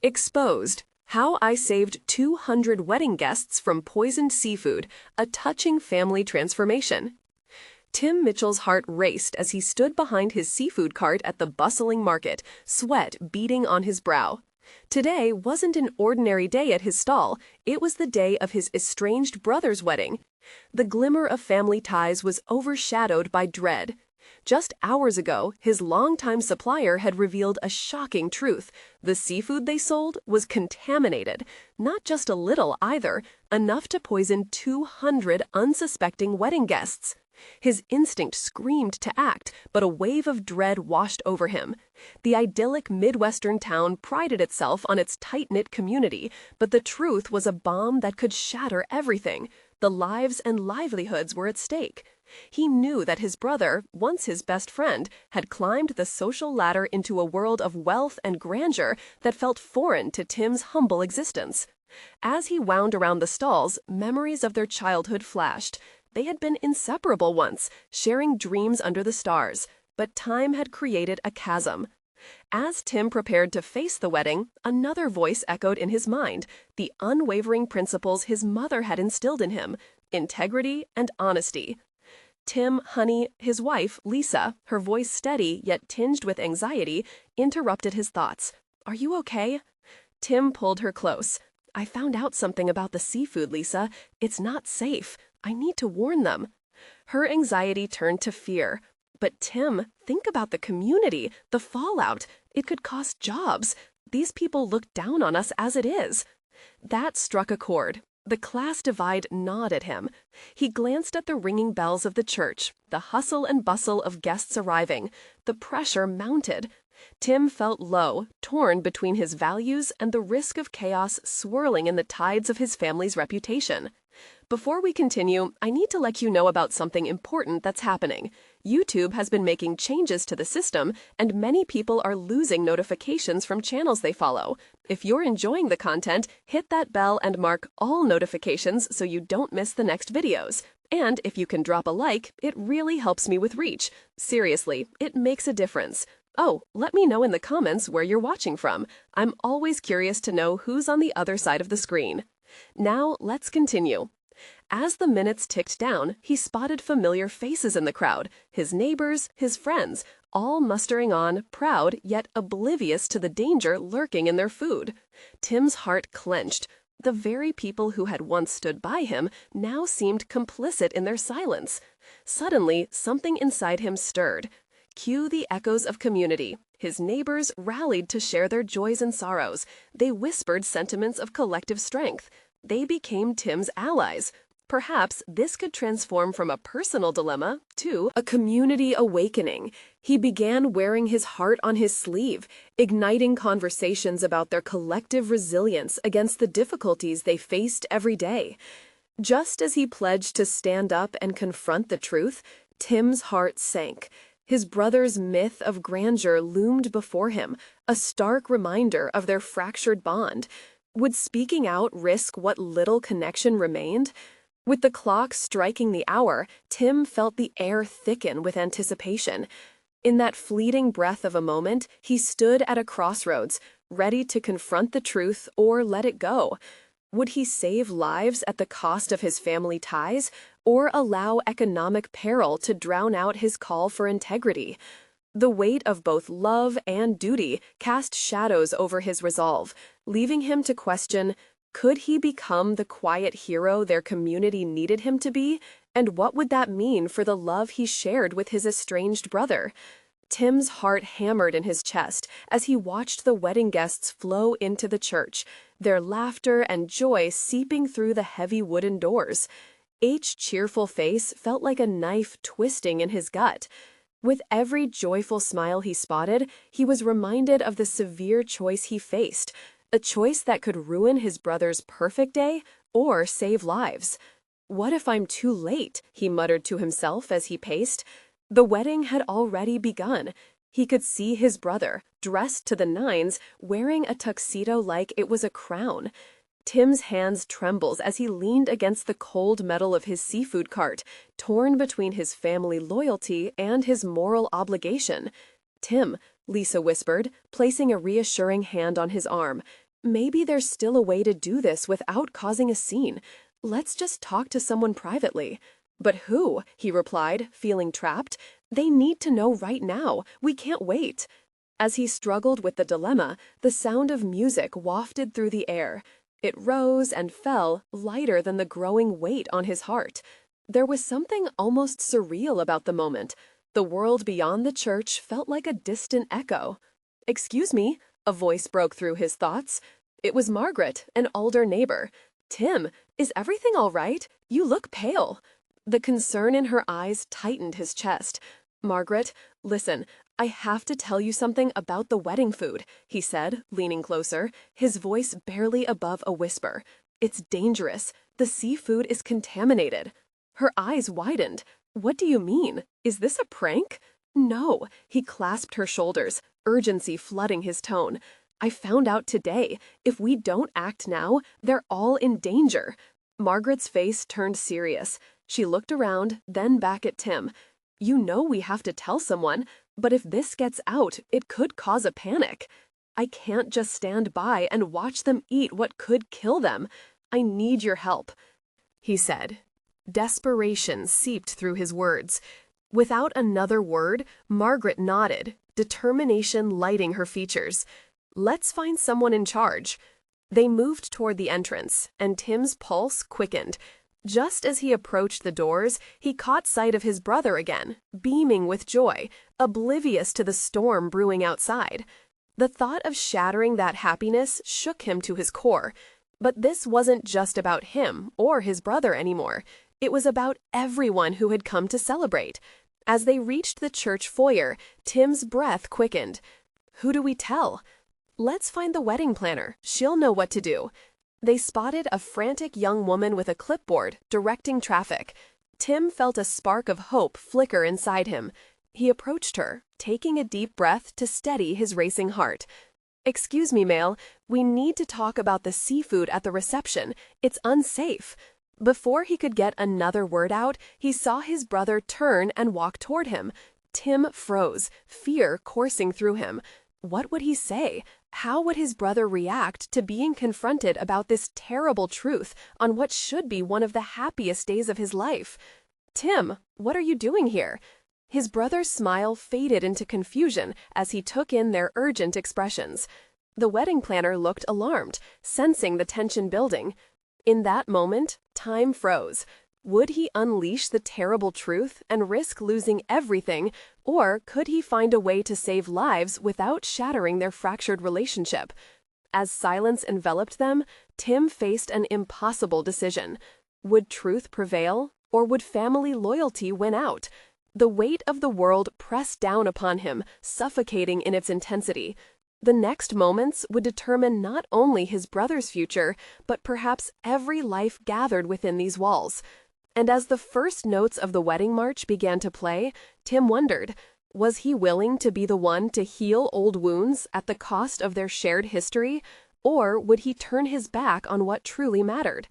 Exposed: How I Saved 200 Wedding Guests from Poisoned Seafood, a Touching Family Transformation. Tim Mitchell's heart raced as he stood behind his seafood cart at the bustling market, sweat beading on his brow. Today wasn't an ordinary day at his stall, it was the day of his estranged brother's wedding. The glimmer of family ties was overshadowed by dread. Just hours ago, his longtime supplier had revealed a shocking truth. The seafood they sold was contaminated. Not just a little either, enough to poison 200 unsuspecting wedding guests. His instinct screamed to act, but a wave of dread washed over him. The idyllic Midwestern town prided itself on its tight-knit community, but the truth was a bomb that could shatter everything. The lives and livelihoods were at stake. He knew that his brother, once his best friend, had climbed the social ladder into a world of wealth and grandeur that felt foreign to Tim's humble existence. As he wound around the stalls, memories of their childhood flashed. They had been inseparable once, sharing dreams under the stars, but time had created a chasm. As Tim prepared to face the wedding, another voice echoed in his mind, the unwavering principles his mother had instilled in him: integrity and honesty. Tim, honey, his wife, Lisa, her voice steady yet tinged with anxiety, interrupted his thoughts. "Are you okay?" Tim pulled her close. "I found out something about the seafood, Lisa. It's not safe. I need to warn them." Her anxiety turned to fear. "But Tim, think about the community, the fallout. It could cost jobs. These people look down on us as it is." That struck a chord. The class divide gnawed at him. He glanced at the ringing bells of the church, the hustle and bustle of guests arriving. The pressure mounted. Tim felt low, torn between his values and the risk of chaos swirling in the tides of his family's reputation. Before we continue, I need to let you know about something important that's happening. YouTube has been making changes to the system, and many people are losing notifications from channels they follow. If you're enjoying the content, hit that bell and mark all notifications so you don't miss the next videos. And if you can drop a like, it really helps me with reach. Seriously, it makes a difference. Oh, let me know in the comments where you're watching from. I'm always curious to know who's on the other side of the screen. Now, let's continue. As the minutes ticked down, he spotted familiar faces in the crowd, his neighbors, his friends, all mustering on, proud yet oblivious to the danger lurking in their food. Tim's heart clenched. The very people who had once stood by him now seemed complicit in their silence. Suddenly, something inside him stirred. Cue the echoes of community. His neighbors rallied to share their joys and sorrows. They whispered sentiments of collective strength. They became Tim's allies. Perhaps this could transform from a personal dilemma to a community awakening. He began wearing his heart on his sleeve, igniting conversations about their collective resilience against the difficulties they faced every day. Just as he pledged to stand up and confront the truth, Tim's heart sank. His brother's myth of grandeur loomed before him, a stark reminder of their fractured bond. Would speaking out risk what little connection remained? With the clock striking the hour, Tim felt the air thicken with anticipation. In that fleeting breath of a moment, he stood at a crossroads, ready to confront the truth or let it go. Would he save lives at the cost of his family ties, or allow economic peril to drown out his call for integrity? The weight of both love and duty cast shadows over his resolve, leaving him to question, could he become the quiet hero their community needed him to be? And what would that mean for the love he shared with his estranged brother? Tim's heart hammered in his chest as he watched the wedding guests flow into the church, their laughter and joy seeping through the heavy wooden doors. Each cheerful face felt like a knife twisting in his gut. With every joyful smile he spotted, he was reminded of the severe choice he faced, a choice that could ruin his brother's perfect day or save lives. "What if I'm too late?" he muttered to himself as he paced. The wedding had already begun. He could see his brother, dressed to the nines, wearing a tuxedo like it was a crown. Tim's hands trembled as he leaned against the cold metal of his seafood cart, torn between his family loyalty and his moral obligation. "Tim," Lisa whispered, placing a reassuring hand on his arm, Maybe there's still a way to do this without causing a scene. Let's just talk to someone privately. But who? He replied, feeling trapped. They need to know right now. We can't wait. As he struggled with the dilemma, the sound of music wafted through the air. It rose and fell, lighter than the growing weight on his heart. There was something almost surreal about the moment. The world beyond the church felt like a distant echo. "Excuse me," a voice broke through his thoughts. It was Margaret, an older neighbor. "Tim, is everything all right? You look pale." The concern in her eyes tightened his chest. "Margaret, listen, I have to tell you something about the wedding food," he said, leaning closer, his voice barely above a whisper. "It's dangerous. The seafood is contaminated." Her eyes widened. "What do you mean? Is this a prank?" "No." He clasped her shoulders, urgency flooding his tone. "I found out today. If we don't act now, they're all in danger." Margaret's face turned serious. She looked around, then back at Tim. "You know we have to tell someone, but if this gets out, it could cause a panic. I can't just stand by and watch them eat what could kill them. I need your help," he said. Desperation seeped through his words. Without another word, Margaret nodded, determination lighting her features. "Let's find someone in charge." They moved toward the entrance, and Tim's pulse quickened. Just as he approached the doors, he caught sight of his brother again, beaming with joy, oblivious to the storm brewing outside. The thought of shattering that happiness shook him to his core. But this wasn't just about him or his brother anymore. It was about everyone who had come to celebrate. As they reached the church foyer, Tim's breath quickened. "Who do we tell?" "Let's find the wedding planner. She'll know what to do." They spotted a frantic young woman with a clipboard, directing traffic. Tim felt a spark of hope flicker inside him. He approached her, taking a deep breath to steady his racing heart. "Excuse me, Male, we need to talk about the seafood at the reception. It's unsafe." Before he could get another word out, he saw his brother turn and walk toward him. Tim froze, fear coursing through him. What would he say? How would his brother react to being confronted about this terrible truth on what should be one of the happiest days of his life? "Tim, what are you doing here?" His brother's smile faded into confusion as he took in their urgent expressions. The wedding planner looked alarmed, sensing the tension building. In that moment, time froze. Would he unleash the terrible truth and risk losing everything, or could he find a way to save lives without shattering their fractured relationship? As silence enveloped them, Tim faced an impossible decision. Would truth prevail, or would family loyalty win out? The weight of the world pressed down upon him, suffocating in its intensity. The next moments would determine not only his brother's future, but perhaps every life gathered within these walls. And as the first notes of the wedding march began to play, Tim wondered, was he willing to be the one to heal old wounds at the cost of their shared history, or would he turn his back on what truly mattered?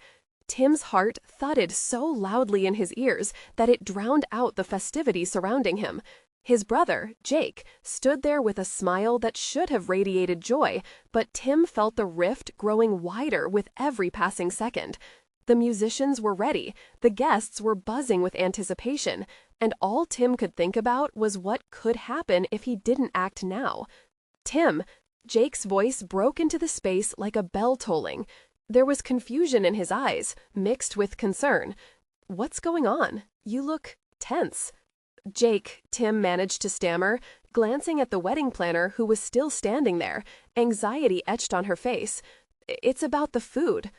Tim's heart thudded so loudly in his ears that it drowned out the festivity surrounding him. His brother, Jake, stood there with a smile that should have radiated joy, but Tim felt the rift growing wider with every passing second. The musicians were ready, the guests were buzzing with anticipation, and all Tim could think about was what could happen if he didn't act now. "Tim!" Jake's voice broke into the space like a bell tolling. There was confusion in his eyes, mixed with concern. "What's going on? You look tense." "Jake," Tim managed to stammer, glancing at the wedding planner who was still standing there, anxiety etched on her face. "It's about the food."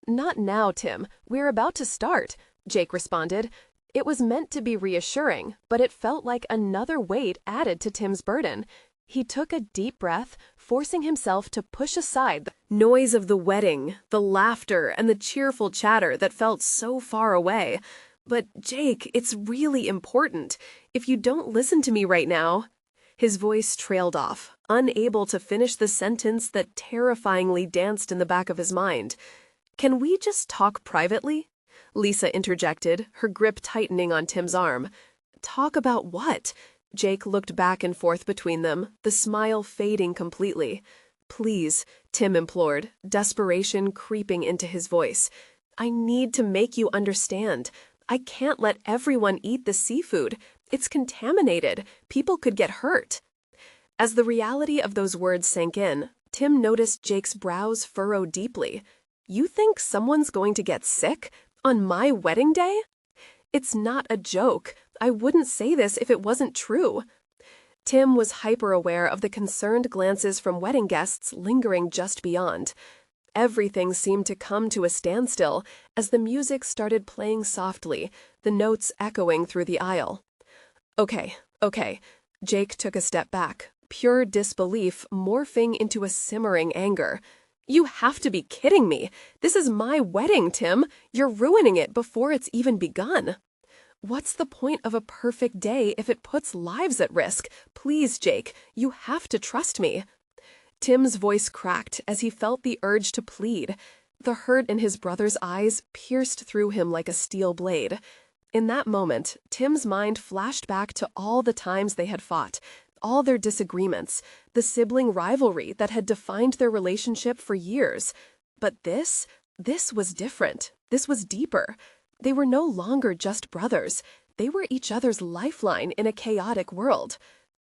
"Not now, Tim. We're about to start," Jake responded. It was meant to be reassuring, but it felt like another weight added to Tim's burden. He took a deep breath, forcing himself to push aside the noise of the wedding, the laughter, and the cheerful chatter that felt so far away. "But, Jake, it's really important. If you don't listen to me right now—" His voice trailed off, unable to finish the sentence that terrifyingly danced in the back of his mind. "Can we just talk privately?" Lisa interjected, her grip tightening on Tim's arm. "Talk about what?" Jake looked back and forth between them, the smile fading completely. Please, Tim implored, desperation creeping into his voice. I need to make you understand. I can't let everyone eat the seafood. It's contaminated. People could get hurt. As the reality of those words sank in, Tim noticed Jake's brows furrow deeply. You think someone's going to get sick? On my wedding day? It's not a joke. I wouldn't say this if it wasn't true. Tim was hyper-aware of the concerned glances from wedding guests lingering just beyond. Everything seemed to come to a standstill as the music started playing softly, the notes echoing through the aisle. Okay. Jake took a step back, pure disbelief morphing into a simmering anger. You have to be kidding me. This is my wedding, Tim. You're ruining it before it's even begun. What's the point of a perfect day if it puts lives at risk? Please, Jake, you have to trust me. Tim's voice cracked as he felt the urge to plead. The hurt in his brother's eyes pierced through him like a steel blade. In that moment, Tim's mind flashed back to all the times they had fought, all their disagreements, the sibling rivalry that had defined their relationship for years. But this was different. This was deeper. They were no longer just brothers. They were each other's lifeline in a chaotic world.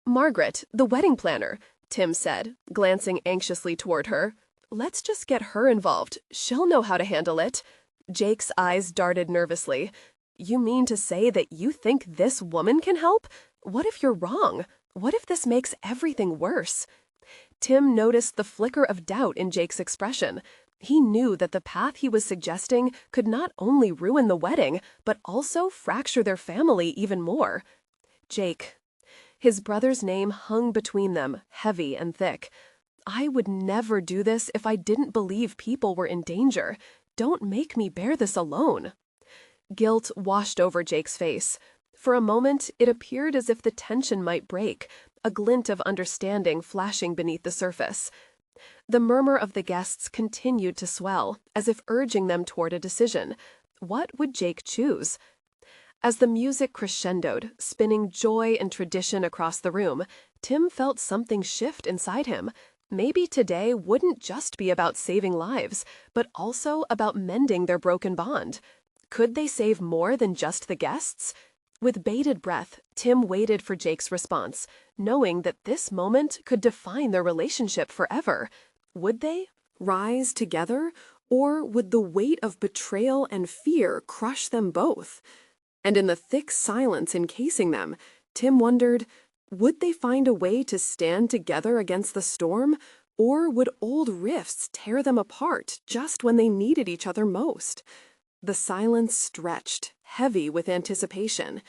Margaret, the wedding planner, Tim said, glancing anxiously toward her. Let's just get her involved. She'll know how to handle it. Jake's eyes darted nervously. You mean to say that you think this woman can help? What if you're wrong? What if this makes everything worse? Tim noticed the flicker of doubt in Jake's expression. He knew that the path he was suggesting could not only ruin the wedding, but also fracture their family even more. Jake. His brother's name hung between them, heavy and thick. I would never do this if I didn't believe people were in danger. Don't make me bear this alone. Guilt washed over Jake's face. For a moment, it appeared as if the tension might break, a glint of understanding flashing beneath the surface. The murmur of the guests continued to swell, as if urging them toward a decision. What would Jake choose? As the music crescendoed, spinning joy and tradition across the room, Tim felt something shift inside him. Maybe today wouldn't just be about saving lives, but also about mending their broken bond. Could they save more than just the guests? With bated breath, Tim waited for Jake's response, knowing that this moment could define their relationship forever. Would they rise together, or would the weight of betrayal and fear crush them both? And in the thick silence encasing them, Tim wondered, would they find a way to stand together against the storm, or would old rifts tear them apart just when they needed each other most? The silence stretched, heavy with anticipation.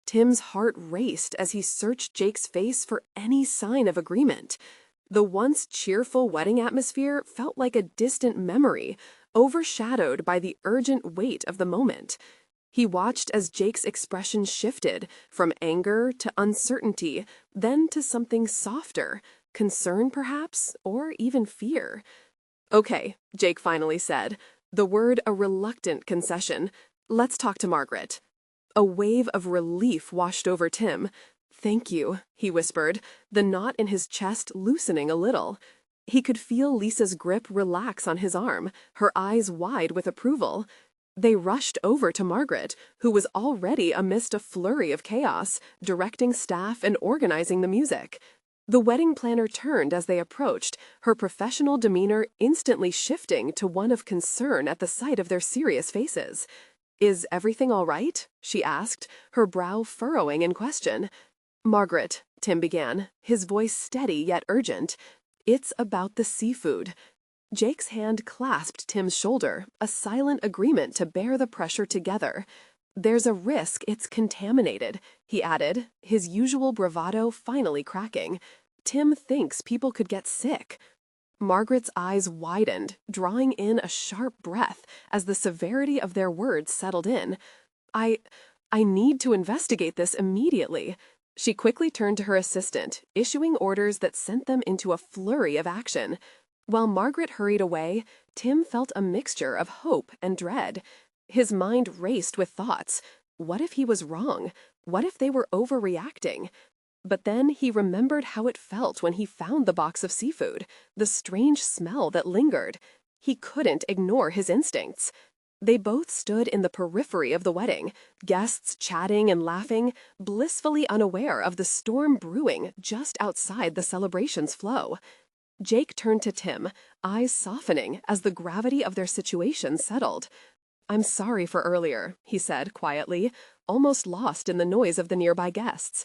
Tim's heart raced as he searched Jake's face for any sign of agreement. The once cheerful wedding atmosphere felt like a distant memory, overshadowed by the urgent weight of the moment. He watched as Jake's expression shifted, from anger to uncertainty, then to something softer, concern perhaps, or even fear. Okay, Jake finally said, the word a reluctant concession. Let's talk to Margaret. A wave of relief washed over Tim. Thank you, he whispered, the knot in his chest loosening a little. He could feel Lisa's grip relax on his arm, her eyes wide with approval. They rushed over to Margaret, who was already amidst a flurry of chaos, directing staff and organizing the music. The wedding planner turned as they approached, her professional demeanor instantly shifting to one of concern at the sight of their serious faces. Is everything all right? She asked, her brow furrowing in question. Margaret, Tim began, his voice steady yet urgent. It's about the seafood. Jake's hand clasped Tim's shoulder, a silent agreement to bear the pressure together. There's a risk it's contaminated, he added, his usual bravado finally cracking. Tim thinks people could get sick. Margaret's eyes widened, drawing in a sharp breath as the severity of their words settled in. I need to investigate this immediately. She quickly turned to her assistant, issuing orders that sent them into a flurry of action. While Margaret hurried away, Tim felt a mixture of hope and dread. His mind raced with thoughts. What if he was wrong? What if they were overreacting? But then he remembered how it felt when he found the box of seafood, the strange smell that lingered. He couldn't ignore his instincts. They both stood in the periphery of the wedding, guests chatting and laughing, blissfully unaware of the storm brewing just outside the celebration's flow. Jake turned to Tim, eyes softening as the gravity of their situation settled. "I'm sorry for earlier," he said quietly, almost lost in the noise of the nearby guests.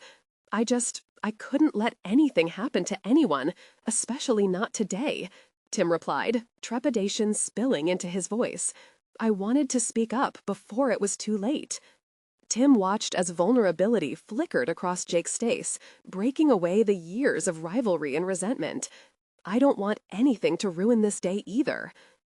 I couldn't let anything happen to anyone, especially not today," Tim replied, trepidation spilling into his voice. "I wanted to speak up before it was too late." Tim watched as vulnerability flickered across Jake's face, breaking away the years of rivalry and resentment. "I don't want anything to ruin this day either."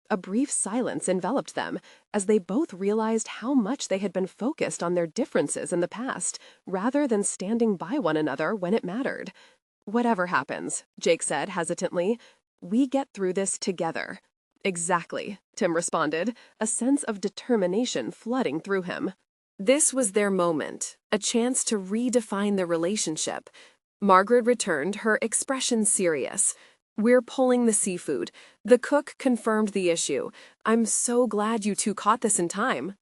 A brief silence enveloped them, as they both realized how much they had been focused on their differences in the past, rather than standing by one another when it mattered. "Whatever happens," Jake said hesitantly, "we get through this together." "Exactly," Tim responded, a sense of determination flooding through him. This was their moment, a chance to redefine the relationship. Margaret returned, her expression serious. "We're pulling the seafood. The cook confirmed the issue. I'm so glad you two caught this in time."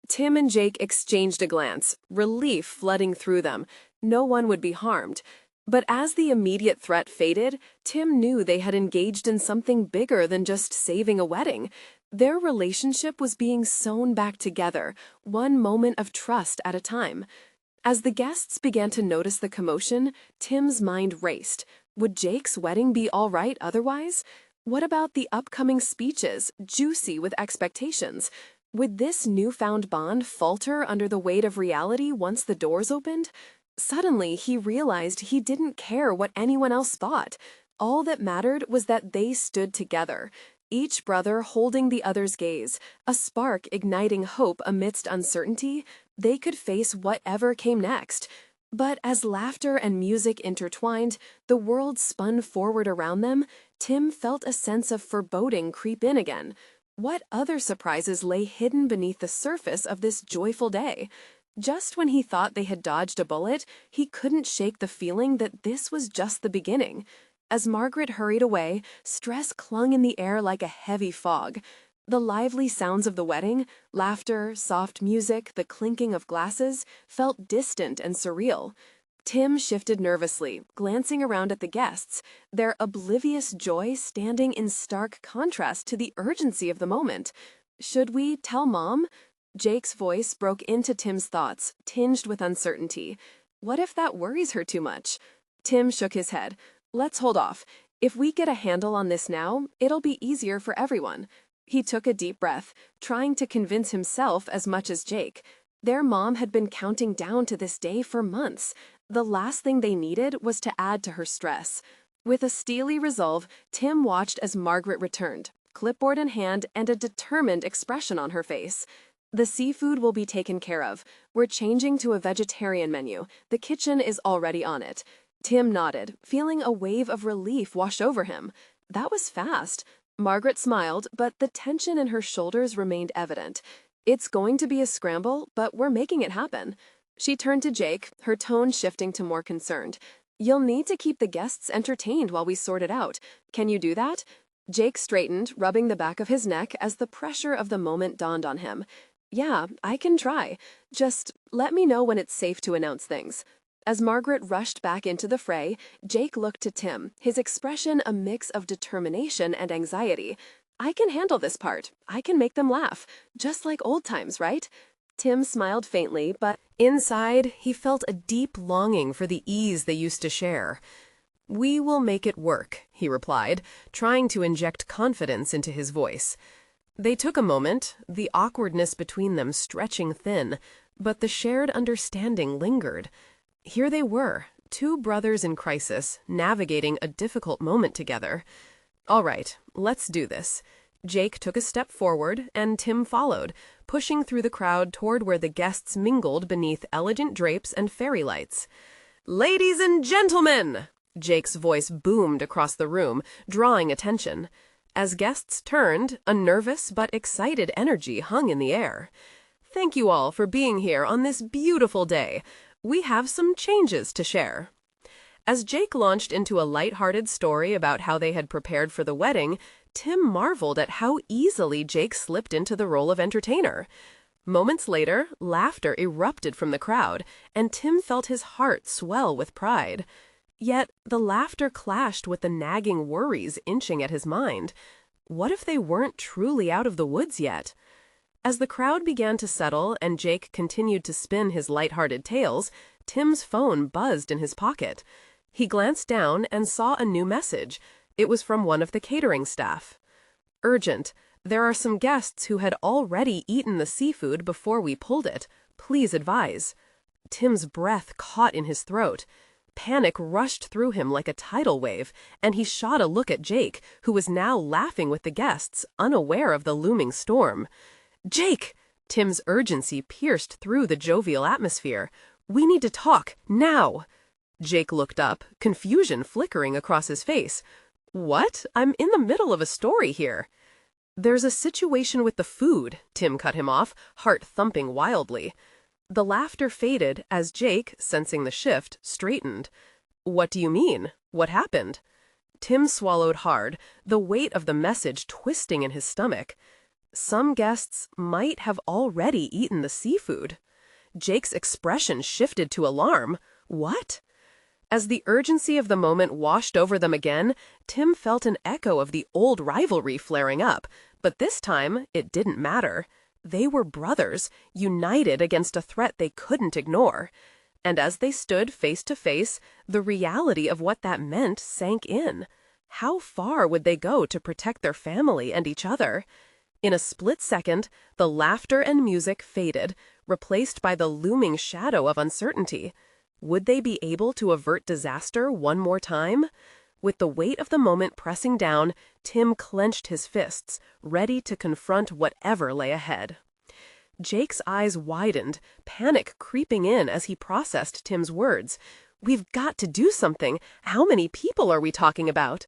Tim and Jake exchanged a glance, relief flooding through them. No one would be harmed. But as the immediate threat faded, Tim knew they had engaged in something bigger than just saving a wedding. Their relationship was being sewn back together, one moment of trust at a time. As the guests began to notice the commotion, Tim's mind raced. Would Jake's wedding be all right otherwise? What about the upcoming speeches, juicy with expectations? Would this newfound bond falter under the weight of reality once the doors opened? Suddenly, he realized he didn't care what anyone else thought. All that mattered was that they stood together, each brother holding the other's gaze, a spark igniting hope amidst uncertainty. They could face whatever came next. But as laughter and music intertwined, the world spun forward around them, Tim felt a sense of foreboding creep in again. What other surprises lay hidden beneath the surface of this joyful day? Just when he thought they had dodged a bullet, he couldn't shake the feeling that this was just the beginning. As Margaret hurried away, stress clung in the air like a heavy fog. The lively sounds of the wedding, laughter, soft music, the clinking of glasses, felt distant and surreal. Tim shifted nervously, glancing around at the guests, their oblivious joy standing in stark contrast to the urgency of the moment. "Should we tell Mom?" Jake's voice broke into Tim's thoughts, tinged with uncertainty. "What if that worries her too much?" Tim shook his head. "Let's hold off. If we get a handle on this now, it'll be easier for everyone." He took a deep breath, trying to convince himself as much as Jake. Their mom had been counting down to this day for months. The last thing they needed was to add to her stress. With a steely resolve, Tim watched as Margaret returned, clipboard in hand and a determined expression on her face. "The seafood will be taken care of. We're changing to a vegetarian menu. The kitchen is already on it." Tim nodded, feeling a wave of relief wash over him. That was fast. Margaret smiled, but the tension in her shoulders remained evident. "It's going to be a scramble, but we're making it happen." She turned to Jake, her tone shifting to more concerned. "You'll need to keep the guests entertained while we sort it out. Can you do that?" Jake straightened, rubbing the back of his neck as the pressure of the moment dawned on him. "Yeah, I can try. Just let me know when it's safe to announce things." As Margaret rushed back into the fray, Jake looked to Tim, his expression a mix of determination and anxiety. "I can handle this part. I can make them laugh. Just like old times, right?" Tim smiled faintly, but inside he felt a deep longing for the ease they used to share. "We will make it work," he replied, trying to inject confidence into his voice. They took a moment, the awkwardness between them stretching thin, but the shared understanding lingered. Here they were, two brothers in crisis, navigating a difficult moment together. "All right, let's do this." Jake took a step forward, and Tim followed, pushing through the crowd toward where the guests mingled beneath elegant drapes and fairy lights. "Ladies and gentlemen!" Jake's voice boomed across the room, drawing attention. As guests turned, a nervous but excited energy hung in the air. "Thank you all for being here on this beautiful day. We have some changes to share." As Jake launched into a lighthearted story about how they had prepared for the wedding, Tim marveled at how easily Jake slipped into the role of entertainer. Moments later, laughter erupted from the crowd, and Tim felt his heart swell with pride. Yet, the laughter clashed with the nagging worries inching at his mind. What if they weren't truly out of the woods yet? As the crowd began to settle and Jake continued to spin his lighthearted tales, Tim's phone buzzed in his pocket. He glanced down and saw a new message. It was from one of the catering staff. "Urgent. There are some guests who had already eaten the seafood before we pulled it. Please advise." Tim's breath caught in his throat. Panic rushed through him like a tidal wave, and he shot a look at Jake, who was now laughing with the guests, unaware of the looming storm. "Jake!" Tim's urgency pierced through the jovial atmosphere. "We need to talk, now!" Jake looked up, confusion flickering across his face. "What? I'm in the middle of a story here." "There's a situation with the food," Tim cut him off, heart thumping wildly. The laughter faded as Jake, sensing the shift, straightened. "What do you mean? What happened?" Tim swallowed hard, the weight of the message twisting in his stomach. Some guests might have already eaten the seafood. Jake's expression shifted to alarm. What? As the urgency of the moment washed over them again, Tim felt an echo of the old rivalry flaring up, but this time it didn't matter. They were brothers, united against a threat they couldn't ignore. And as they stood face to face, the reality of what that meant sank in. How far would they go to protect their family and each other? In a split second, the laughter and music faded, replaced by the looming shadow of uncertainty. Would they be able to avert disaster one more time? With the weight of the moment pressing down, Tim clenched his fists, ready to confront whatever lay ahead. Jake's eyes widened, panic creeping in as he processed Tim's words. "We've got to do something. How many people are we talking about?"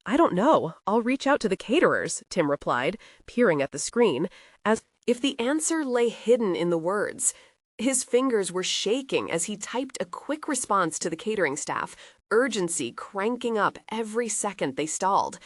"I don't know. I'll reach out to the caterers," Tim replied, peering at the screen, as if the answer lay hidden in the words. His fingers were shaking as he typed a quick response to the catering staff, urgency cranking up every second they stalled.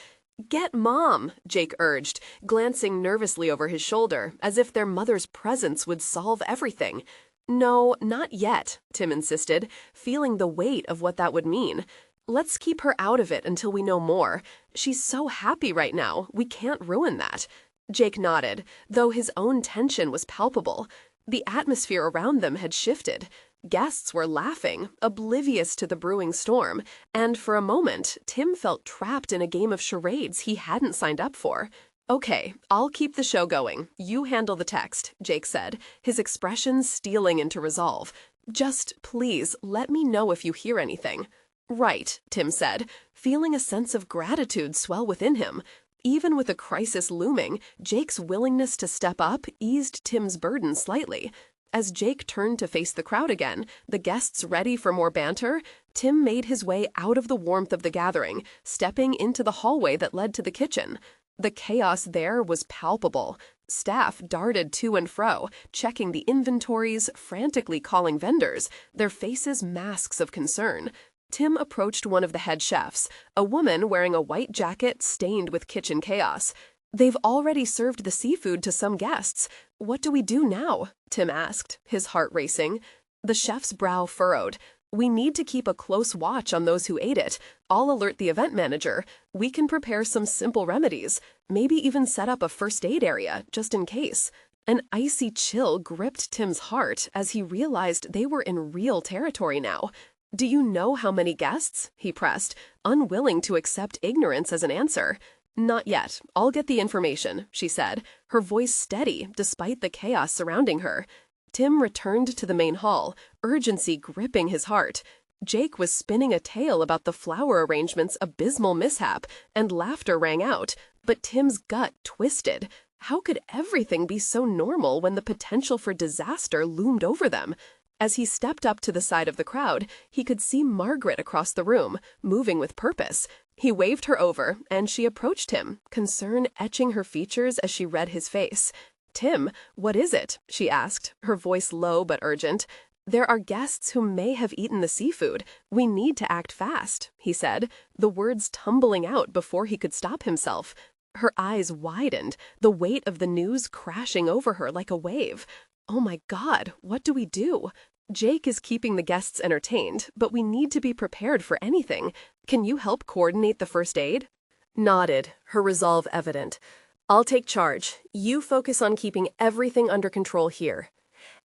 "Get Mom," Jake urged, glancing nervously over his shoulder, as if their mother's presence would solve everything. "No, not yet," Tim insisted, feeling the weight of what that would mean. "Let's keep her out of it until we know more. She's so happy right now, we can't ruin that." Jake nodded, though his own tension was palpable. The atmosphere around them had shifted. Guests were laughing, oblivious to the brewing storm, and for a moment, Tim felt trapped in a game of charades he hadn't signed up for. "Okay, I'll keep the show going. You handle the text," Jake said, his expression stealing into resolve. "Just, please, let me know if you hear anything." "Right," Tim said, feeling a sense of gratitude swell within him. Even with a crisis looming, Jake's willingness to step up eased Tim's burden slightly. As Jake turned to face the crowd again, the guests ready for more banter, Tim made his way out of the warmth of the gathering, stepping into the hallway that led to the kitchen. The chaos there was palpable. Staff darted to and fro, checking the inventories, frantically calling vendors, their faces masks of concern. Tim approached one of the head chefs, a woman wearing a white jacket stained with kitchen chaos. "They've already served the seafood to some guests. What do we do now?" Tim asked, his heart racing. The chef's brow furrowed. "We need to keep a close watch on those who ate it. I'll alert the event manager. We can prepare some simple remedies, maybe even set up a first aid area, just in case." An icy chill gripped Tim's heart as he realized they were in real territory now. "Do you know how many guests?" he pressed, unwilling to accept ignorance as an answer. "Not yet. I'll get the information," she said, her voice steady despite the chaos surrounding her. Tim returned to the main hall, urgency gripping his heart. Jake was spinning a tale about the flower arrangement's abysmal mishap, and laughter rang out, but Tim's gut twisted. How could everything be so normal when the potential for disaster loomed over them? As he stepped up to the side of the crowd, he could see Margaret across the room, moving with purpose. He waved her over, and she approached him, concern etching her features as she read his face. "Tim, what is it?" she asked, her voice low but urgent. "There are guests who may have eaten the seafood. We need to act fast," he said, the words tumbling out before he could stop himself. Her eyes widened, the weight of the news crashing over her like a wave. "Oh my God, what do we do? Jake is keeping the guests entertained, but we need to be prepared for anything. Can you help coordinate the first aid?" Nodded, her resolve evident. "I'll take charge. You focus on keeping everything under control here."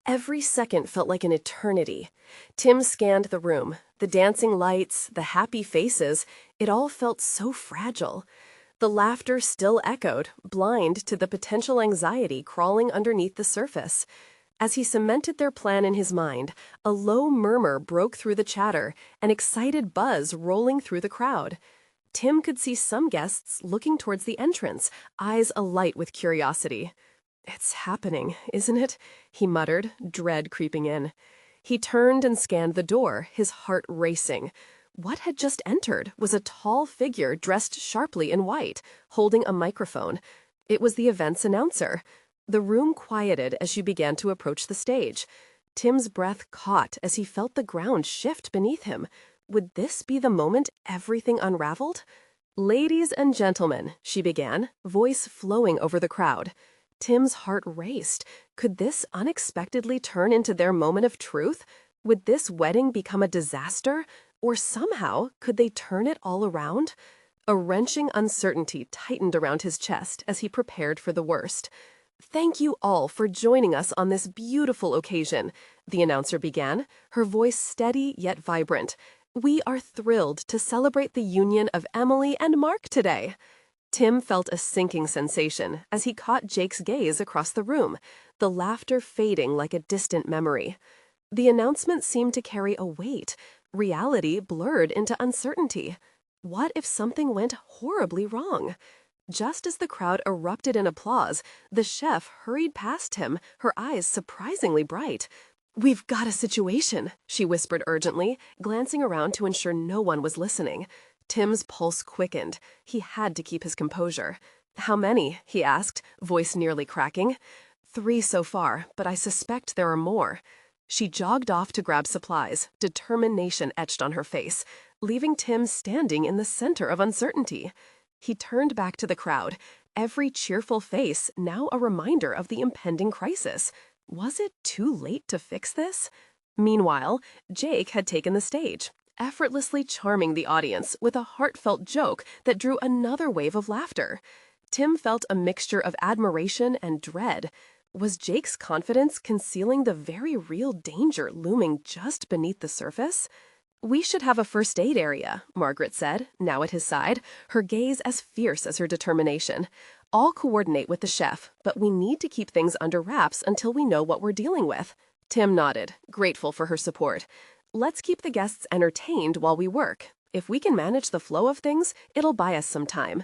Every second felt like an eternity. Tim scanned the room. The dancing lights, the happy faces, it all felt so fragile. The laughter still echoed, blind to the potential anxiety crawling underneath the surface. As he cemented their plan in his mind, a low murmur broke through the chatter, an excited buzz rolling through the crowd. Tim could see some guests looking towards the entrance, eyes alight with curiosity. "It's happening, isn't it?" he muttered, dread creeping in. He turned and scanned the door, his heart racing. What had just entered was a tall figure dressed sharply in white, holding a microphone. It was the event's announcer. The room quieted as she began to approach the stage. Tim's breath caught as he felt the ground shift beneath him. Would this be the moment everything unraveled? "Ladies and gentlemen," she began, voice flowing over the crowd. Tim's heart raced. Could this unexpectedly turn into their moment of truth? Would this wedding become a disaster? Or somehow, could they turn it all around? A wrenching uncertainty tightened around his chest as he prepared for the worst. "Thank you all for joining us on this beautiful occasion," the announcer began, her voice steady yet vibrant. "We are thrilled to celebrate the union of Emily and Mark today." Tim felt a sinking sensation as he caught Jake's gaze across the room, the laughter fading like a distant memory. The announcement seemed to carry a weight. Reality blurred into uncertainty. What if something went horribly wrong? Just as the crowd erupted in applause, the chef hurried past him, her eyes surprisingly bright. "We've got a situation," she whispered urgently, glancing around to ensure no one was listening. Tim's pulse quickened. He had to keep his composure. "How many?" he asked, voice nearly cracking. "3 so far, but I suspect there are more." She jogged off to grab supplies, determination etched on her face, leaving Tim standing in the center of uncertainty. He turned back to the crowd, every cheerful face now a reminder of the impending crisis. Was it too late to fix this? Meanwhile, Jake had taken the stage, effortlessly charming the audience with a heartfelt joke that drew another wave of laughter. Tim felt a mixture of admiration and dread. Was Jake's confidence concealing the very real danger looming just beneath the surface? "We should have a first aid area," Margaret said, now at his side, her gaze as fierce as her determination. "I'll coordinate with the chef, but we need to keep things under wraps until we know what we're dealing with." Tim nodded, grateful for her support. "Let's keep the guests entertained while we work. If we can manage the flow of things, it'll buy us some time."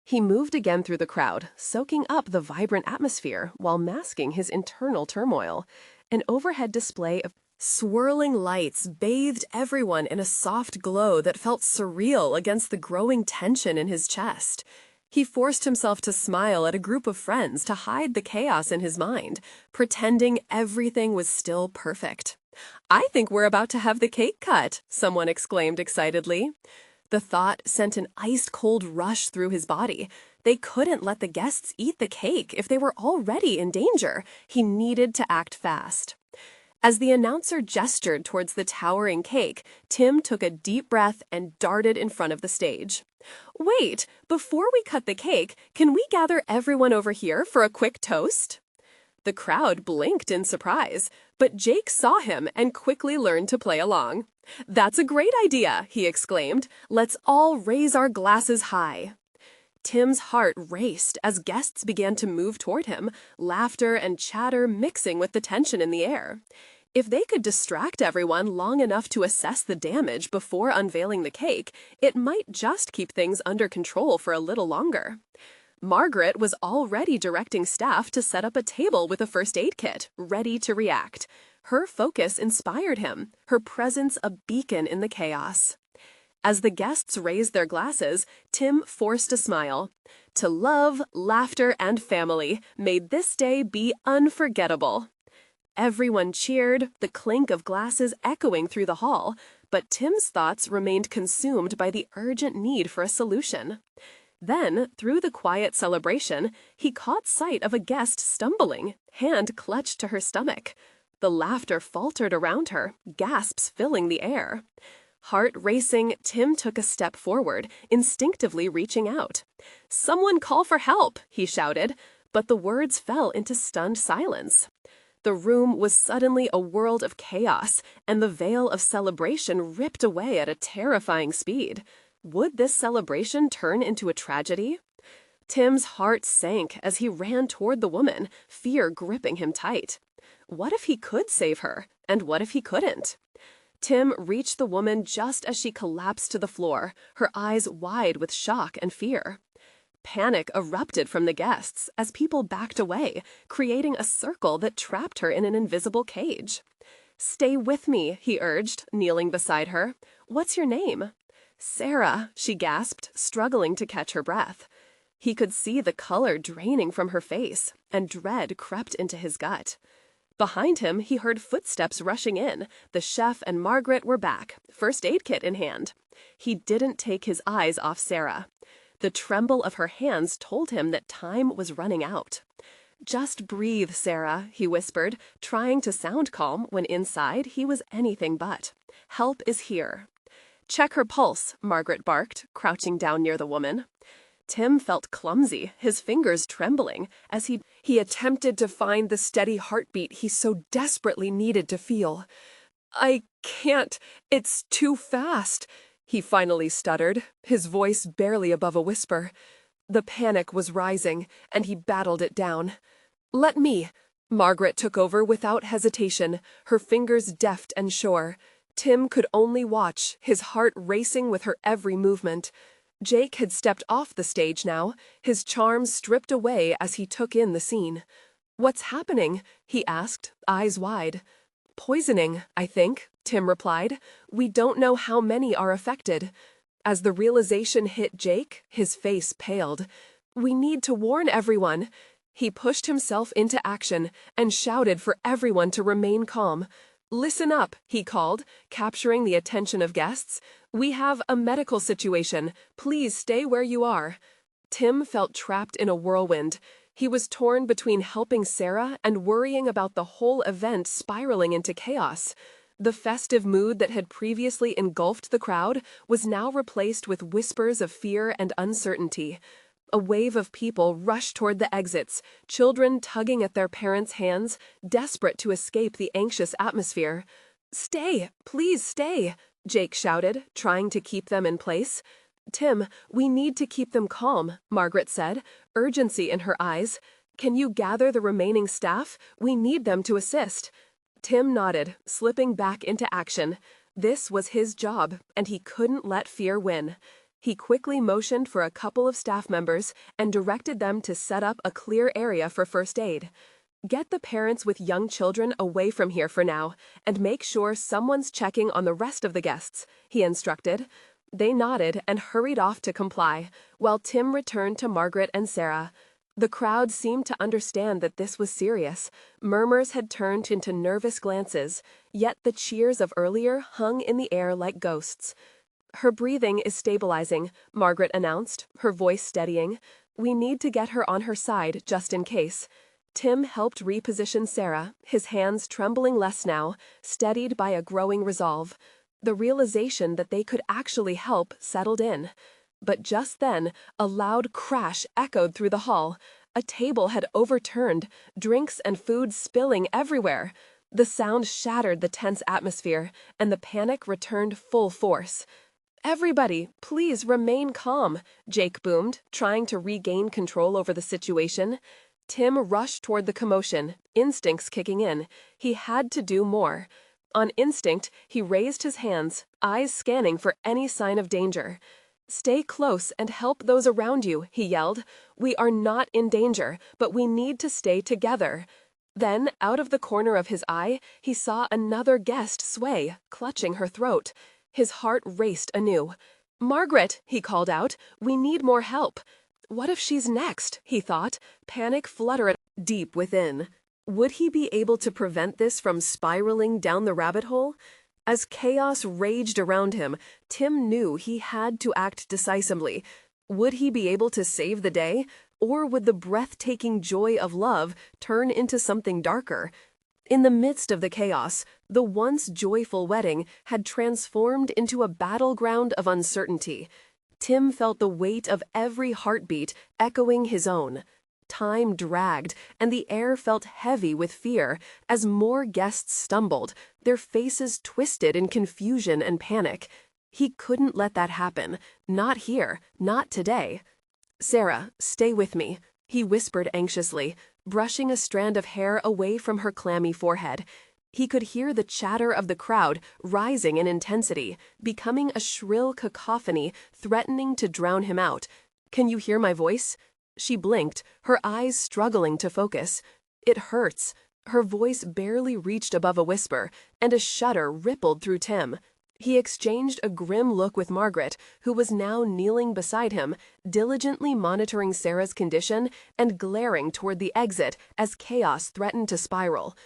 He moved again through the crowd, soaking up the vibrant atmosphere while masking his internal turmoil. An overhead display of swirling lights bathed everyone in a soft glow that felt surreal against the growing tension in his chest. He forced himself to smile at a group of friends to hide the chaos in his mind, pretending everything was still perfect. "I think we're about to have the cake cut," someone exclaimed excitedly. The thought sent an ice-cold rush through his body. They couldn't let the guests eat the cake if they were already in danger. He needed to act fast. As the announcer gestured towards the towering cake, Tim took a deep breath and darted in front of the stage. "Wait, before we cut the cake, can we gather everyone over here for a quick toast?" The crowd blinked in surprise, but Jake saw him and quickly learned to play along. "That's a great idea," he exclaimed. "Let's all raise our glasses high." Tim's heart raced as guests began to move toward him, laughter and chatter mixing with the tension in the air. If they could distract everyone long enough to assess the damage before unveiling the cake, it might just keep things under control for a little longer. Margaret was already directing staff to set up a table with a first aid kit, ready to react. Her focus inspired him, her presence a beacon in the chaos. As the guests raised their glasses, Tim forced a smile. To love, laughter, and family, may this day be unforgettable. Everyone cheered, the clink of glasses echoing through the hall, but Tim's thoughts remained consumed by the urgent need for a solution. Then, through the quiet celebration, he caught sight of a guest stumbling, hand clutched to her stomach. The laughter faltered around her, gasps filling the air. Heart racing, Tim took a step forward, instinctively reaching out. "Someone call for help," he shouted, but the words fell into stunned silence. The room was suddenly a world of chaos, and the veil of celebration ripped away at a terrifying speed. Would this celebration turn into a tragedy? Tim's heart sank as he ran toward the woman, fear gripping him tight. What if he could save her, and what if he couldn't? Tim reached the woman just as she collapsed to the floor, her eyes wide with shock and fear. Panic erupted from the guests as people backed away, creating a circle that trapped her in an invisible cage. "Stay with me," he urged, kneeling beside her. "What's your name?" "Sarah," she gasped, struggling to catch her breath. He could see the color draining from her face, and dread crept into his gut. Behind him, he heard footsteps rushing in. The chef and Margaret were back, first aid kit in hand. He didn't take his eyes off Sarah. The tremble of her hands told him that time was running out. "Just breathe, Sarah," he whispered, trying to sound calm when inside he was anything but. "Help is here." "Check her pulse," Margaret barked, crouching down near the woman. Tim felt clumsy, his fingers trembling, as he attempted to find the steady heartbeat he so desperately needed to feel. "I can't. It's too fast," he finally stuttered, his voice barely above a whisper. The panic was rising, and he battled it down. "Let me." Margaret took over without hesitation, her fingers deft and sure. Tim could only watch, his heart racing with her every movement. Jake had stepped off the stage now, his charms stripped away as he took in the scene. "What's happening?" he asked, eyes wide. "Poisoning, I think," Tim replied. "We don't know how many are affected." As the realization hit Jake, his face paled. "We need to warn everyone." He pushed himself into action and shouted for everyone to remain calm. "Listen up," he called, capturing the attention of guests. "We have a medical situation. Please stay where you are." Tim felt trapped in a whirlwind. He was torn between helping Sarah and worrying about the whole event spiraling into chaos. The festive mood that had previously engulfed the crowd was now replaced with whispers of fear and uncertainty. A wave of people rushed toward the exits, children tugging at their parents' hands, desperate to escape the anxious atmosphere. "Stay, please stay," Jake shouted, trying to keep them in place. "Tim, we need to keep them calm," Margaret said, urgency in her eyes. "Can you gather the remaining staff? We need them to assist." Tim nodded, slipping back into action. This was his job, and he couldn't let fear win. He quickly motioned for a couple of staff members and directed them to set up a clear area for first aid. "Get the parents with young children away from here for now, and make sure someone's checking on the rest of the guests," he instructed. They nodded and hurried off to comply, while Tim returned to Margaret and Sarah. The crowd seemed to understand that this was serious. Murmurs had turned into nervous glances, yet the cheers of earlier hung in the air like ghosts. "Her breathing is stabilizing," Margaret announced, her voice steadying. "We need to get her on her side, just in case." Tim helped reposition Sarah, his hands trembling less now, steadied by a growing resolve. The realization that they could actually help settled in. But just then, a loud crash echoed through the hall. A table had overturned, drinks and food spilling everywhere. The sound shattered the tense atmosphere, and the panic returned full force. "Everybody, please remain calm," Jake boomed, trying to regain control over the situation. Tim rushed toward the commotion, instincts kicking in. He had to do more. On instinct, he raised his hands, eyes scanning for any sign of danger. "Stay close and help those around you," he yelled. "We are not in danger, but we need to stay together." Then, out of the corner of his eye, he saw another guest sway, clutching her throat. His heart raced anew. "Margaret," he called out, "we need more help." What if she's next, he thought, panic fluttering deep within. Would he be able to prevent this from spiraling down the rabbit hole? As chaos raged around him, Tim knew he had to act decisively. Would he be able to save the day? Or would the breathtaking joy of love turn into something darker? In the midst of the chaos, the once joyful wedding had transformed into a battleground of uncertainty. Tim felt the weight of every heartbeat echoing his own. Time dragged, and the air felt heavy with fear as more guests stumbled, their faces twisted in confusion and panic. He couldn't let that happen. Not here, not today. "Sarah, stay with me," he whispered anxiously, brushing a strand of hair away from her clammy forehead. He could hear the chatter of the crowd rising in intensity, becoming a shrill cacophony threatening to drown him out. "Can you hear my voice?" She blinked, her eyes struggling to focus. "It hurts." Her voice barely reached above a whisper, and a shudder rippled through Tim. He exchanged a grim look with Margaret, who was now kneeling beside him, diligently monitoring Sarah's condition and glaring toward the exit as chaos threatened to spiral.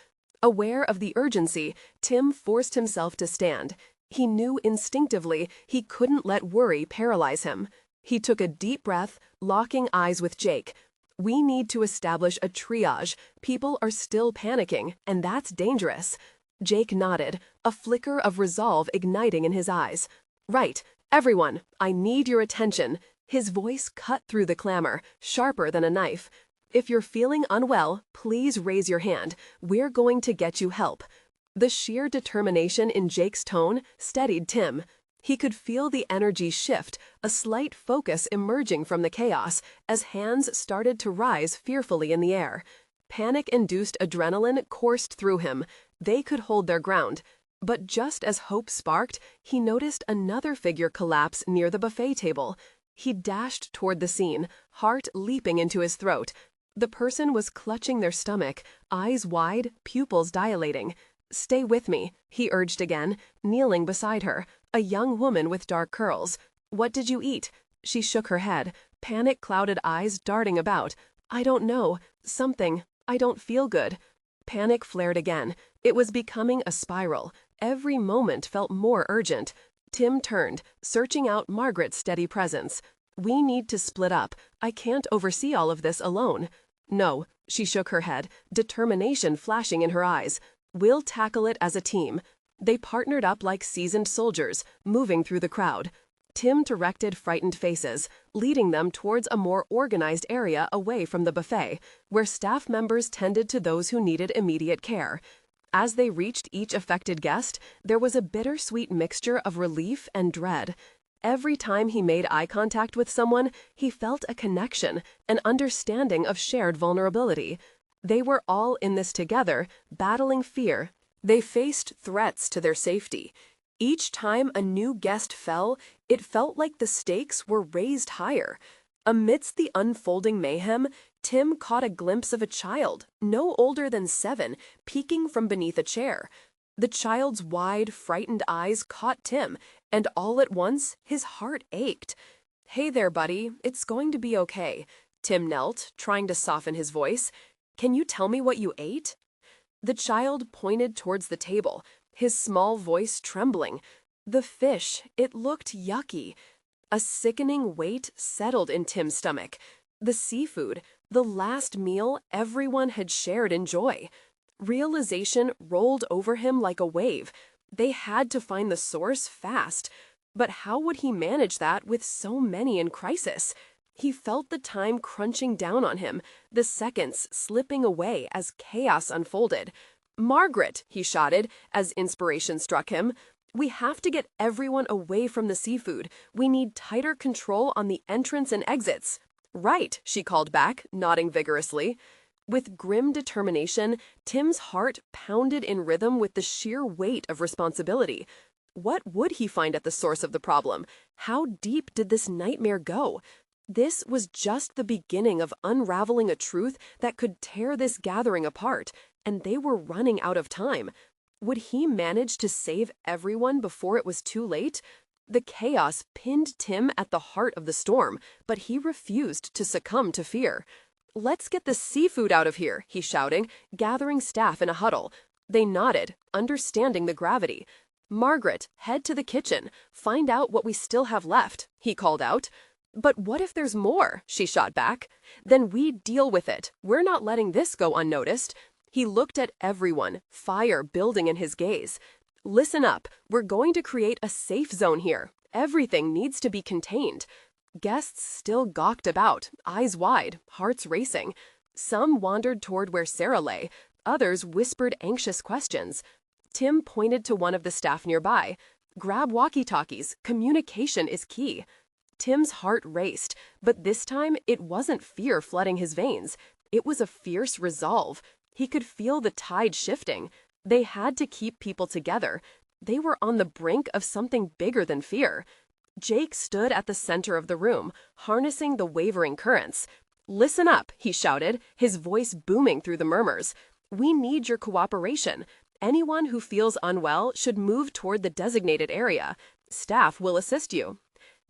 Aware of the urgency, Tim forced himself to stand. He knew instinctively he couldn't let worry paralyze him. He took a deep breath, locking eyes with Jake. "We need to establish a triage. People are still panicking, and that's dangerous." Jake nodded, a flicker of resolve igniting in his eyes. "Right, everyone, I need your attention." His voice cut through the clamor, sharper than a knife. "If you're feeling unwell, please raise your hand. We're going to get you help." The sheer determination in Jake's tone steadied Tim. He could feel the energy shift, a slight focus emerging from the chaos as hands started to rise fearfully in the air. Panic-induced adrenaline coursed through him. They could hold their ground. But just as hope sparked, he noticed another figure collapse near the buffet table. He dashed toward the scene, heart leaping into his throat. The person was clutching their stomach, eyes wide, pupils dilating. "Stay with me," he urged again, kneeling beside her, a young woman with dark curls. "What did you eat?" She shook her head, panic-clouded eyes darting about. "I don't know. Something. I don't feel good." Panic flared again. It was becoming a spiral. Every moment felt more urgent. Tim turned, searching out Margaret's steady presence. "We need to split up. I can't oversee all of this alone." "No," she shook her head, determination flashing in her eyes. "We'll tackle it as a team." They partnered up like seasoned soldiers, moving through the crowd. Tim directed frightened faces, leading them towards a more organized area away from the buffet, where staff members tended to those who needed immediate care. As they reached each affected guest, there was a bittersweet mixture of relief and dread. Every time he made eye contact with someone, he felt a connection, an understanding of shared vulnerability. They were all in this together, battling fear. They faced threats to their safety. Each time a new guest fell, it felt like the stakes were raised higher. Amidst the unfolding mayhem, Tim caught a glimpse of a child, no older than 7, peeking from beneath a chair. The child's wide, frightened eyes caught Tim, and all at once, his heart ached. "Hey there, buddy, it's going to be okay." Tim knelt, trying to soften his voice. "Can you tell me what you ate?" The child pointed towards the table, his small voice trembling. The fish, it looked yucky. A sickening weight settled in Tim's stomach. The seafood, the last meal everyone had shared in joy. Realization rolled over him like a wave. They had to find the source fast. But how would he manage that with so many in crisis? He felt the time crunching down on him, the seconds slipping away as chaos unfolded. "Margaret," he shouted as inspiration struck him, "we have to get everyone away from the seafood. We need tighter control on the entrance and exits." "Right," she called back, nodding vigorously. With grim determination, Tim's heart pounded in rhythm with the sheer weight of responsibility. What would he find at the source of the problem? How deep did this nightmare go? This was just the beginning of unraveling a truth that could tear this gathering apart, and they were running out of time. Would he manage to save everyone before it was too late? The chaos pinned Tim at the heart of the storm, but he refused to succumb to fear. "Let's get the seafood out of here," he's shouting, gathering staff in a huddle. They nodded, understanding the gravity. "Margaret, head to the kitchen. Find out what we still have left," he called out. "But what if there's more?" she shot back. "Then we deal with it. We're not letting this go unnoticed." He looked at everyone, fire building in his gaze. "Listen up. We're going to create a safe zone here. Everything needs to be contained." Guests still gawked about, eyes wide, hearts racing. Some wandered toward where Sarah lay. Others whispered anxious questions. Tim pointed to one of the staff nearby. "Grab walkie-talkies. Communication is key." Tim's heart raced, but this time it wasn't fear flooding his veins. It was a fierce resolve. He could feel the tide shifting. They had to keep people together. They were on the brink of something bigger than fear. Jake stood at the center of the room, harnessing the wavering currents. "Listen up," he shouted, his voice booming through the murmurs. "We need your cooperation. Anyone who feels unwell should move toward the designated area. Staff will assist you."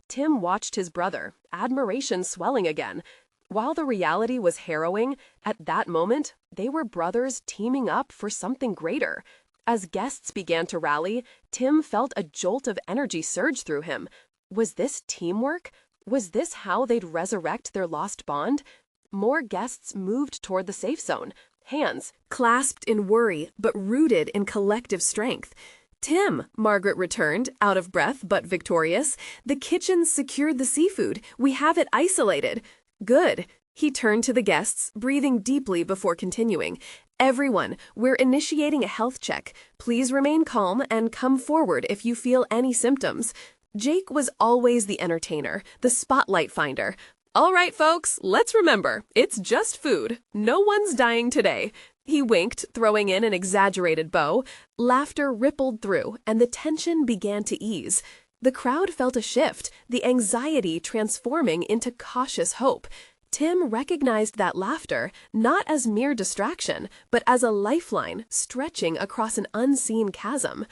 Tim watched his brother, admiration swelling again. While the reality was harrowing, at that moment, they were brothers teaming up for something greater. As guests began to rally, Tim felt a jolt of energy surge through him. Was this teamwork? Was this how they'd resurrect their lost bond? More guests moved toward the safe zone, hands clasped in worry but rooted in collective strength. "Tim," Margaret returned, out of breath but victorious. "The kitchen's secured the seafood. We have it isolated." "Good." He turned to the guests, breathing deeply before continuing. "Everyone, we're initiating a health check. Please remain calm and come forward if you feel any symptoms." Jake was always the entertainer, the spotlight finder. "All right, folks, let's remember, it's just food. No one's dying today." He winked, throwing in an exaggerated bow. Laughter rippled through, and the tension began to ease. The crowd felt a shift, the anxiety transforming into cautious hope. Tim recognized that laughter not as mere distraction, but as a lifeline stretching across an unseen chasm.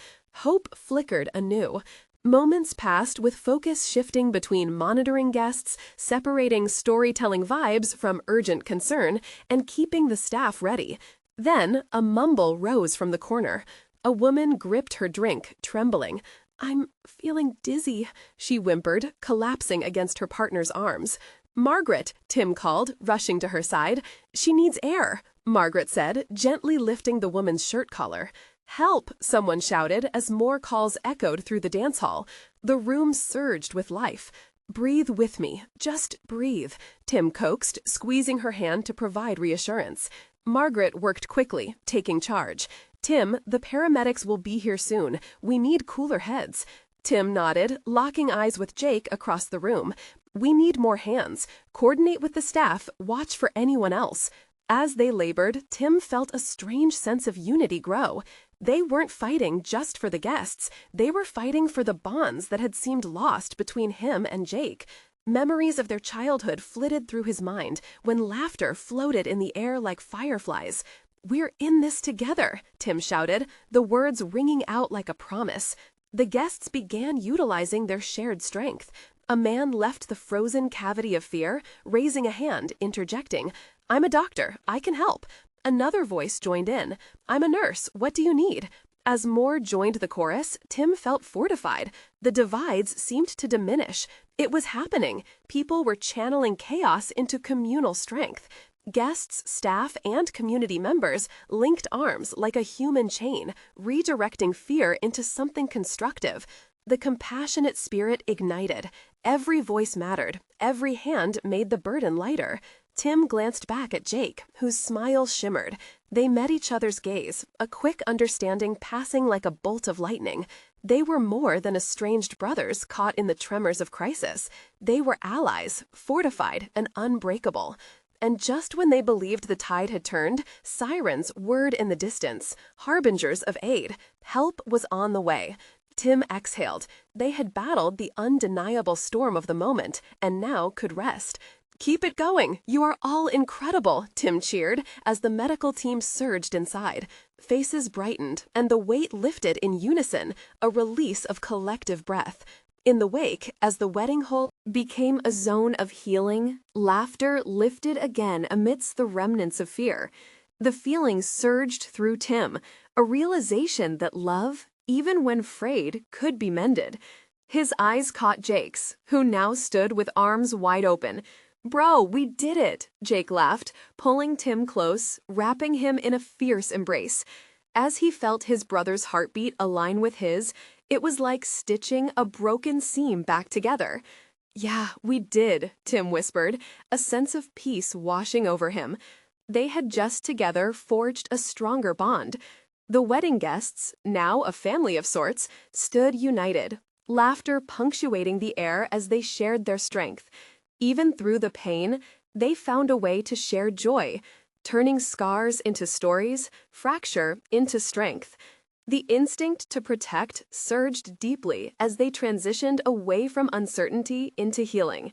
Hope flickered anew. Moments passed with focus shifting between monitoring guests, separating storytelling vibes from urgent concern, and keeping the staff ready. Then a mumble rose from the corner. A woman gripped her drink, trembling. "I'm feeling dizzy," she whimpered, collapsing against her partner's arms. "Margaret," Tim called, rushing to her side. "She needs air," Margaret said, gently lifting the woman's shirt collar. "Help!" someone shouted as more calls echoed through the dance hall. The room surged with life. "Breathe with me. Just breathe," Tim coaxed, squeezing her hand to provide reassurance. Margaret worked quickly, taking charge. "Tim, the paramedics will be here soon. We need cooler heads." Tim nodded, locking eyes with Jake across the room. "We need more hands. Coordinate with the staff. Watch for anyone else." As they labored, Tim felt a strange sense of unity grow. They weren't fighting just for the guests. They were fighting for the bonds that had seemed lost between him and Jake. Memories of their childhood flitted through his mind when laughter floated in the air like fireflies. "We're in this together," Tim shouted, the words ringing out like a promise. The guests began utilizing their shared strength. A man left the frozen cavity of fear, raising a hand, interjecting, "I'm a doctor. I can help." Another voice joined in. "I'm a nurse. What do you need?" As more joined the chorus, Tim felt fortified. The divides seemed to diminish. It was happening. People were channeling chaos into communal strength. Guests, staff, and community members linked arms like a human chain, redirecting fear into something constructive. The compassionate spirit ignited. Every voice mattered. Every hand made the burden lighter. Tim glanced back at Jake, whose smile shimmered. They met each other's gaze, a quick understanding passing like a bolt of lightning. They were more than estranged brothers caught in the tremors of crisis. They were allies, fortified and unbreakable. And just when they believed the tide had turned, sirens whirred in the distance, harbingers of aid. Help was on the way. Tim exhaled. They had battled the undeniable storm of the moment, and now could rest. "Keep it going. You are all incredible," Tim cheered as the medical team surged inside. Faces brightened, and the weight lifted in unison, a release of collective breath. In the wake, as the wedding hall became a zone of healing, laughter lifted again amidst the remnants of fear. The feelings surged through Tim, a realization that love, even when frayed, could be mended. His eyes caught Jake's, who now stood with arms wide open. "Bro, we did it," Jake laughed, pulling Tim close, wrapping him in a fierce embrace. As he felt his brother's heartbeat align with his, it was like stitching a broken seam back together. "Yeah, we did," Tim whispered, a sense of peace washing over him. They had just together forged a stronger bond. The wedding guests, now a family of sorts, stood united, laughter punctuating the air as they shared their strength. Even through the pain, they found a way to share joy, turning scars into stories, fracture into strength. The instinct to protect surged deeply as they transitioned away from uncertainty into healing.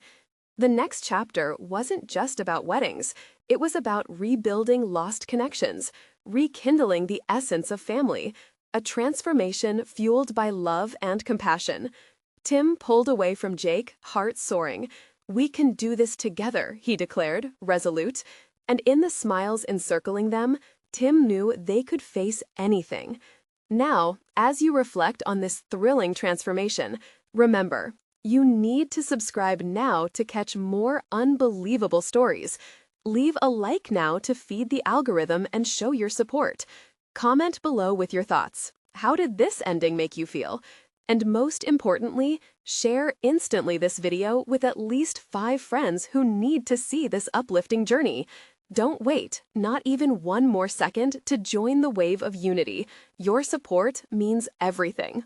The next chapter wasn't just about weddings. It was about rebuilding lost connections, rekindling the essence of family, a transformation fueled by love and compassion. Tim pulled away from Jake, heart soaring. "We can do this together," he declared, resolute. And in the smiles encircling them, Tim knew they could face anything. Now, as you reflect on this thrilling transformation, remember, you need to subscribe now to catch more unbelievable stories. Leave a like now to feed the algorithm and show your support. Comment below with your thoughts. How did this ending make you feel? And most importantly, share instantly this video with at least 5 friends who need to see this uplifting journey. Don't wait, not even one more second, to join the wave of unity. Your support means everything.